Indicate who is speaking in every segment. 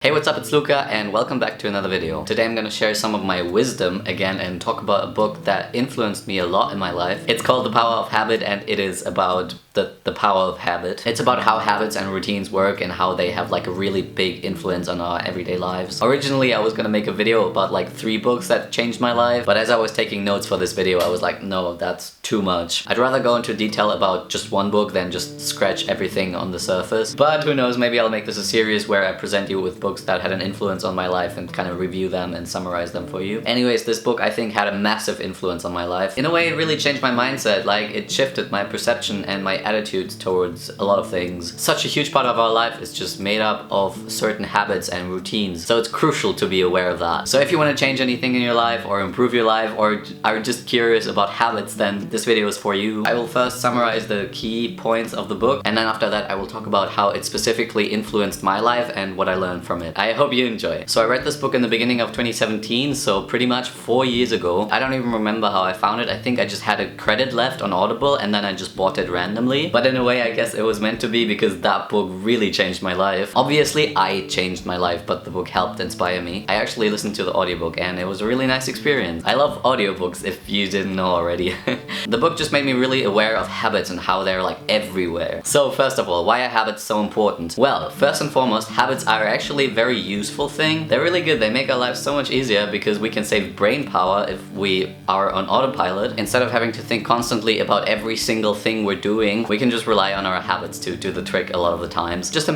Speaker 1: Hey, what's up? It's Luka and welcome back to another video. Today I'm gonna share some of my wisdom again and talk about a book that influenced me a lot in my life. It's called The Power of Habit and it is about the power of habit. It's about how habits and routines work and how they have like a really big influence on our everyday lives. Originally I was gonna make a video about like 3 books that changed my life, but as I was taking notes for this video I was like, no, that's too much. I'd rather go into detail about just one book than just scratch everything on the surface. But who knows, maybe I'll make this a series where I present you with books that had an influence on my life and kind of review them and summarize them for you. Anyways, this book I think had a massive influence on my life. In a way it really changed my mindset, like it shifted my perception and my attitudes towards a lot of things. Such a huge part of our life is just made up of certain habits and routines, so it's crucial to be aware of that. So if you want to change anything in your life or improve your life or are just curious about habits, then this video is for you. I will first summarize the key points of the book and then after that I will talk about how it specifically influenced my life and what I learned from it. I hope you enjoy. So I read this book in the beginning of 2017, so pretty much 4 years ago. I don't even remember how I found it. I think I just had a credit left on Audible and then I just bought it randomly. But in a way I guess it was meant to be because that book really changed my life. Obviously I changed my life, but the book helped inspire me. I actually listened to the audiobook and it was a really nice experience. I love audiobooks if you didn't know already. The book just made me really aware of habits and how they're like everywhere. So first of all, why are habits so important? Well, first and foremost, habits are actually a very useful thing. They're really good. They make our lives so much easier because we can save brain power if we are on autopilot. Instead of having to think constantly about every single thing we're doing, we can just rely on our habits to do the trick a lot of the times. Just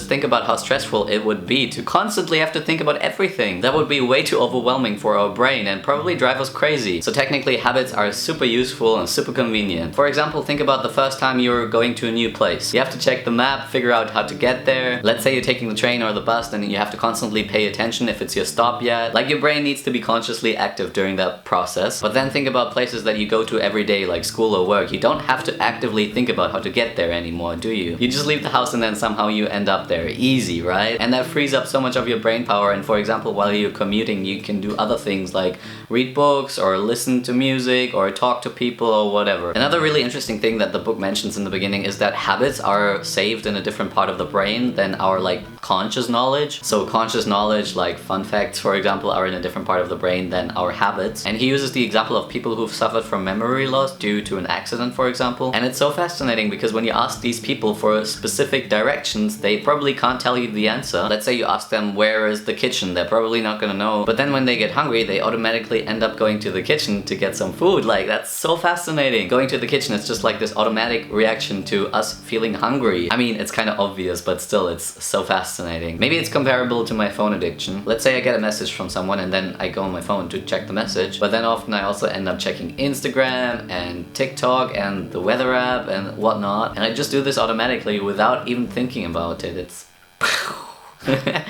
Speaker 1: think about how stressful it would be to constantly have to think about everything. That would be way too overwhelming for our brain and probably drive us crazy. So technically habits are super useful and super convenient. For example, think about the first time you're going to a new place. You have to check the map, figure out how to get there. Let's say you're taking the train or the bus and you have to constantly pay attention if it's your stop yet. Like your brain needs to be consciously active during that process. But then think about places that you go to every day like school or work. You don't have to actively think about how to get there anymore, do you? You just leave the house and then somehow you end up there. Easy, right? And that frees up so much of your brain power, and for example, while you're commuting, you can do other things like read books or listen to music or talk to people or whatever. Another really interesting thing that the book mentions in the beginning is that habits are saved in a different part of the brain than our like conscious knowledge. So conscious knowledge, like fun facts for example, are in a different part of the brain than our habits. And he uses the example of people who've suffered from memory loss due to an accident, for example. And it's so fascinating because when you ask these people for specific directions, they probably can't tell you the answer. Let's say you ask them where is the kitchen, they're probably not gonna know. But then when they get hungry, they automatically end up going to the kitchen to get some food. Like, that's so fascinating. Going to the kitchen is just like this automatic reaction to us feeling hungry. I mean, it's kind of obvious, but still, it's so fascinating. Maybe it's comparable to my phone addiction. Let's say I get a message from someone and then I go on my phone to check the message, but then often I also end up checking Instagram and TikTok and the weather app and whatnot, and I just do this automatically without even thinking about it. It's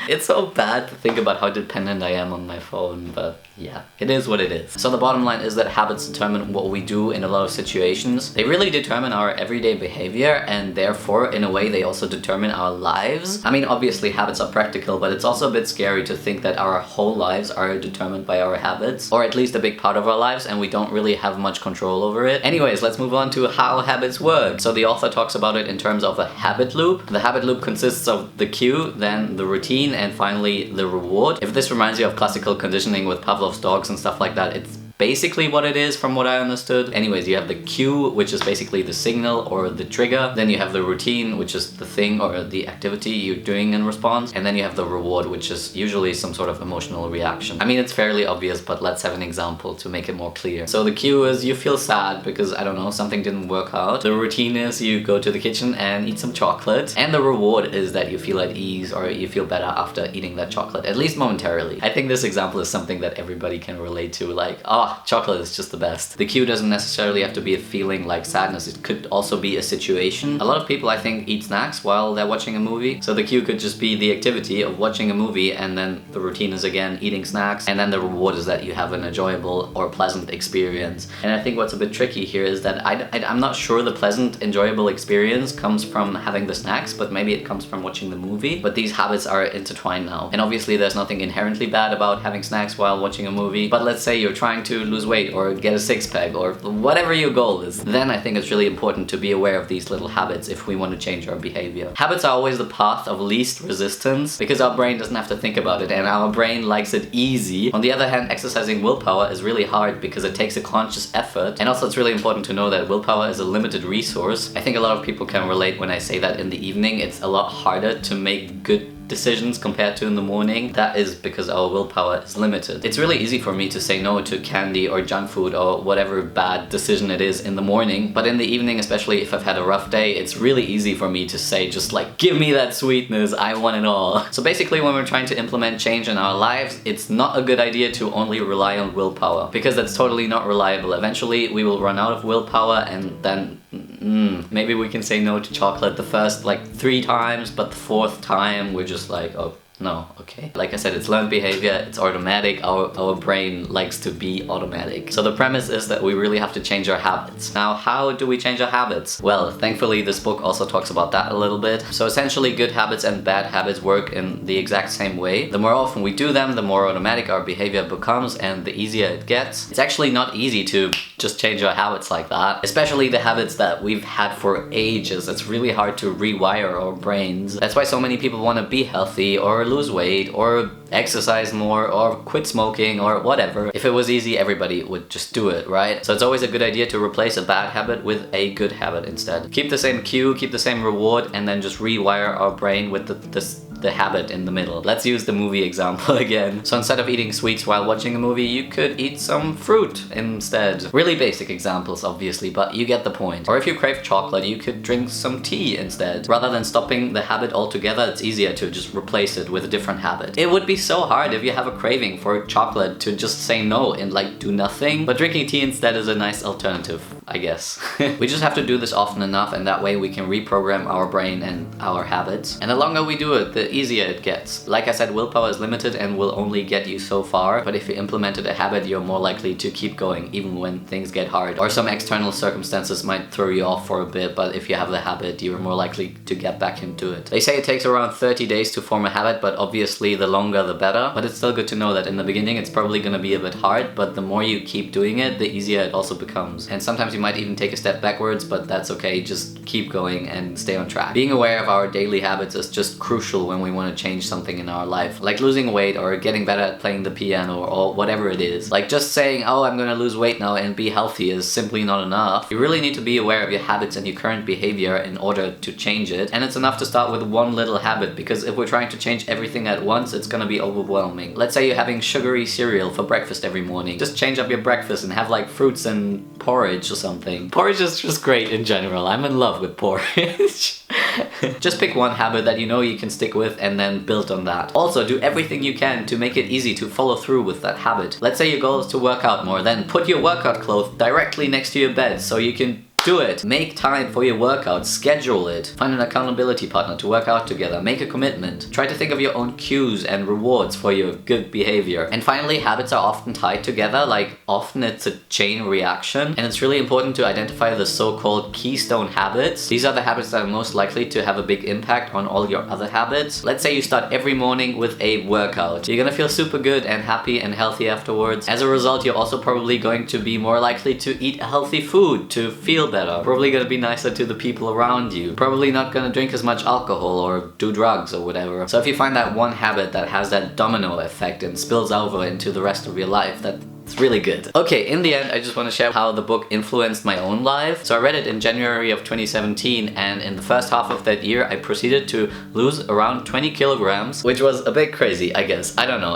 Speaker 1: it's so bad to think about how dependent I am on my phone, but yeah, it is what it is. So the bottom line is that habits determine what we do in a lot of situations. They really determine our everyday behavior, and therefore, in a way, they also determine our lives. I mean, obviously habits are practical, but it's also a bit scary to think that our whole lives are determined by our habits, or at least a big part of our lives, and we don't really have much control over it. Anyways, let's move on to how habits work. So the author talks about it in terms of a habit loop. The habit loop consists of the cue, then the routine, and finally the reward. If this reminds you of classical conditioning with Pavlov's dogs and stuff like that, it's basically what it is from what I understood. Anyways, you have the cue, which is basically the signal or the trigger. Then you have the routine, which is the thing or the activity you're doing in response. And then you have the reward, which is usually some sort of emotional reaction. I mean, it's fairly obvious, but let's have an example to make it more clear. So the cue is you feel sad because, I don't know, something didn't work out. The routine is you go to the kitchen and eat some chocolate. And the reward is that you feel at ease or you feel better after eating that chocolate, at least momentarily. I think this example is something that everybody can relate to, like, oh, chocolate is just the best. The cue doesn't necessarily have to be a feeling like sadness, it could also be a situation. A lot of people, I think, eat snacks while they're watching a movie. So the cue could just be the activity of watching a movie, and then the routine is again eating snacks, and then the reward is that you have an enjoyable or pleasant experience. And I think what's a bit tricky here is that I'm not sure the pleasant, enjoyable experience comes from having the snacks, but maybe it comes from watching the movie. But these habits are intertwined now. And obviously there's nothing inherently bad about having snacks while watching a movie, but let's say you're trying to to lose weight or get a six-pack or whatever your goal is, then I think it's really important to be aware of these little habits if we want to change our behavior. Habits are always the path of least resistance because our brain doesn't have to think about it and our brain likes it easy. On the other hand, exercising willpower is really hard because it takes a conscious effort, and also it's really important to know that willpower is a limited resource. I think a lot of people can relate when I say that in the evening it's a lot harder to make good decisions compared to in the morning. That is because our willpower is limited. It's really easy for me to say no to candy or junk food or whatever bad decision it is in the morning, but in the evening, especially if I've had a rough day, it's really easy for me to say just like, give me that sweetness, I want it all. So basically when we're trying to implement change in our lives, it's not a good idea to only rely on willpower because that's totally not reliable. Eventually we will run out of willpower and then maybe we can say no to chocolate the first like 3 times, but the 4th time we're just like, oh no, okay. Like I said, it's learned behavior, it's automatic, our brain likes to be automatic. So the premise is that we really have to change our habits. Now, how do we change our habits? Well, thankfully this book also talks about that a little bit. So essentially good habits and bad habits work in the exact same way. The more often we do them, the more automatic our behavior becomes and the easier it gets. It's actually not easy to just change our habits like that, especially the habits that we've had for ages. It's really hard to rewire our brains. That's why so many people want to be healthy or lose weight or exercise more or quit smoking or whatever. If it was easy, everybody would just do it, right? So it's always a good idea to replace a bad habit with a good habit instead. Keep the same cue, keep the same reward, and then just rewire our brain with the habit in the middle. Let's use the movie example again. So instead of eating sweets while watching a movie, you could eat some fruit instead. Really basic examples, obviously, but you get the point. Or if you crave chocolate, you could drink some tea instead. Rather than stopping the habit altogether, it's easier to just replace it with a different habit. It would be so hard if you have a craving for chocolate to just say no and like do nothing, but drinking tea instead is a nice alternative, I guess. We just have to do this often enough, and that way we can reprogram our brain and our habits. And the longer we do it, the easier it gets. Like I said, willpower is limited and will only get you so far, but if you implemented a habit, you're more likely to keep going even when things get hard. Or some external circumstances might throw you off for a bit, but if you have the habit, you're more likely to get back into it. They say it takes around 30 days to form a habit, but obviously the longer the better. But it's still good to know that in the beginning it's probably gonna be a bit hard, but the more you keep doing it, the easier it also becomes. And sometimes you might even take a step backwards, but that's okay, just keep going and stay on track. Being aware of our daily habits is just crucial when we want to change something in our life, like losing weight or getting better at playing the piano or whatever it is. Like just saying, oh, I'm gonna lose weight now and be healthy is simply not enough. You really need to be aware of your habits and your current behavior in order to change it, and it's enough to start with one little habit, because if we're trying to change everything at once, it's gonna be overwhelming. Let's say you're having sugary cereal for breakfast every morning. Just change up your breakfast and have like fruits and porridge or something. Porridge is just great in general. I'm in love with porridge. Just pick one habit that you know you can stick with and then build on that. Also, do everything you can to make it easy to follow through with that habit. Let's say your goal is to work out more, then put your workout clothes directly next to your bed so you can do it. Make time for your workout. Schedule it. Find an accountability partner to work out together. Make a commitment. Try to think of your own cues and rewards for your good behavior. And finally, habits are often tied together. Like often it's a chain reaction, and it's really important to identify the so-called keystone habits. These are the habits that are most likely to have a big impact on all your other habits. Let's say you start every morning with a workout. You're gonna feel super good and happy and healthy afterwards. As a result, you're also probably going to be more likely to eat healthy food to feel better. Probably gonna be nicer to the people around you. Probably not gonna drink as much alcohol or do drugs or whatever. So if you find that one habit that has that domino effect and spills over into the rest of your life, it's really good. Okay, in the end, I just want to share how the book influenced my own life. So I read it in January of 2017, and in the first half of that year, I proceeded to lose around 20 kilograms, which was a bit crazy, I guess. I don't know.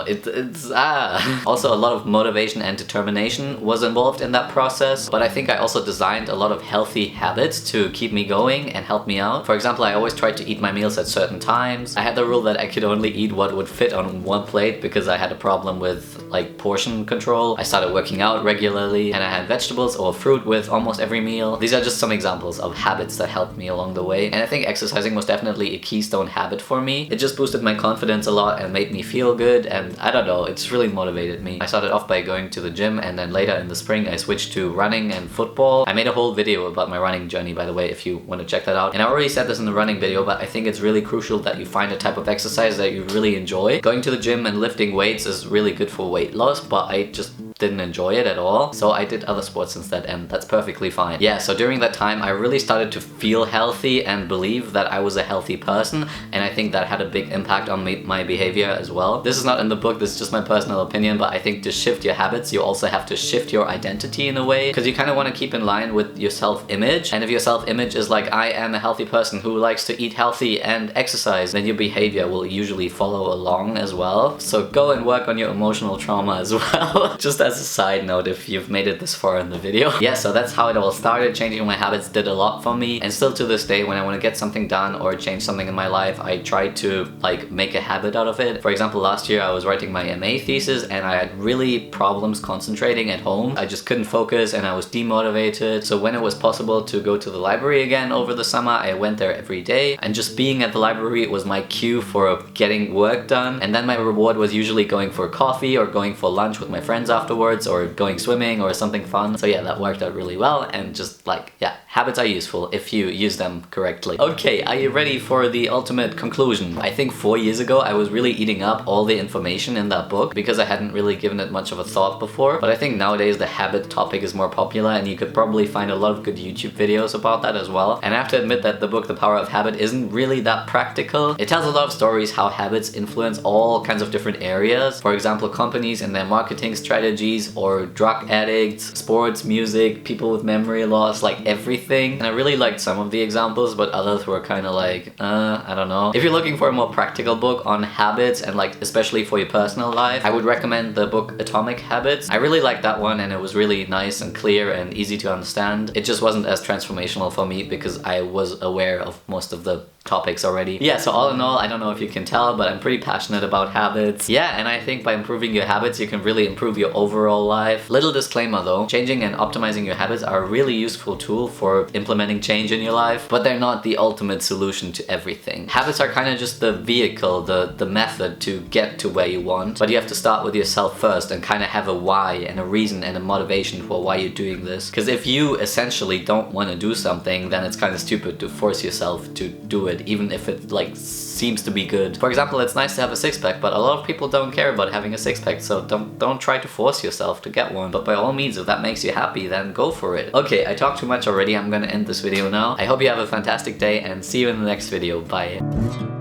Speaker 1: Also, a lot of motivation and determination was involved in that process, but I think I also designed a lot of healthy habits to keep me going and help me out. For example, I always tried to eat my meals at certain times. I had the rule that I could only eat what would fit on one plate because I had a problem with like portion control. I started working out regularly, and I had vegetables or fruit with almost every meal. These are just some examples of habits that helped me along the way, and I think exercising was definitely a keystone habit for me. It just boosted my confidence a lot and made me feel good, and I don't know, it's really motivated me. I started off by going to the gym, and then later in the spring I switched to running and football. I made a whole video about my running journey, by the way, if you want to check that out. And I already said this in the running video, but I think it's really crucial that you find a type of exercise that you really enjoy. Going to the gym and lifting weights is really good for weight loss, but I just didn't enjoy it at all. So I did other sports instead, and that's perfectly fine. Yeah, so during that time, I really started to feel healthy and believe that I was a healthy person, and I think that had a big impact on my behavior as well. This is not in the book, this is just my personal opinion, but I think to shift your habits, you also have to shift your identity in a way, because you kind of want to keep in line with your self-image. And if your self-image is like, I am a healthy person who likes to eat healthy and exercise, then your behavior will usually follow along as well. So go and work on your emotional trauma as well. Just as a side note, if you've made it this far in the video. Yeah, so that's how it all started. Changing my habits did a lot for me, and still to this day, when I want to get something done or change something in my life, I try to like make a habit out of it. For example, last year I was writing my MA thesis and I had really problems concentrating at home. I just couldn't focus and I was demotivated. So when it was possible to go to the library again over the summer, I went there every day, and just being at the library was my cue for getting work done. And then my reward was usually going for coffee or going for lunch with my friends afterwards, or going swimming or something fun. So yeah, that worked out really well. And just like, yeah, habits are useful if you use them correctly. Okay, are you ready for the ultimate conclusion? I think 4 years ago I was really eating up all the information in that book because I hadn't really given it much of a thought before. But I think nowadays the habit topic is more popular, and you could probably find a lot of good YouTube videos about that as well. And I have to admit that the book The Power of Habit isn't really that practical. It tells a lot of stories how habits influence all kinds of different areas. For example, companies and their marketing strategies, or drug addicts, sports, music, people with memory loss, like everything. And I really liked some of the examples, but others were kind of like, I don't know. If you're looking for a more practical book on habits, and like especially for your personal life, I would recommend the book Atomic Habits. I really liked that one, and it was really nice and clear and easy to understand. It just wasn't as transformational for me because I was aware of most of the topics already. Yeah, so all in all, I don't know if you can tell, but I'm pretty passionate about habits. Yeah, and I think by improving your habits, you can really improve your overall life. Little disclaimer though, changing and optimizing your habits are a really useful tool for implementing change in your life, but they're not the ultimate solution to everything. Habits are kind of just the vehicle, the method to get to where you want, but you have to start with yourself first and kind of have a why and a reason and a motivation for why you're doing this. Because if you essentially don't want to do something, then it's kind of stupid to force yourself to do it, even if it like seems to be good. For example, it's nice to have a six-pack, but a lot of people don't care about having a six-pack, so don't try to force yourself to get one. But by all means, if that makes you happy, then go for it. Okay, I talked too much already. I'm gonna end this video now. I hope you have a fantastic day, and see you in the next video. Bye.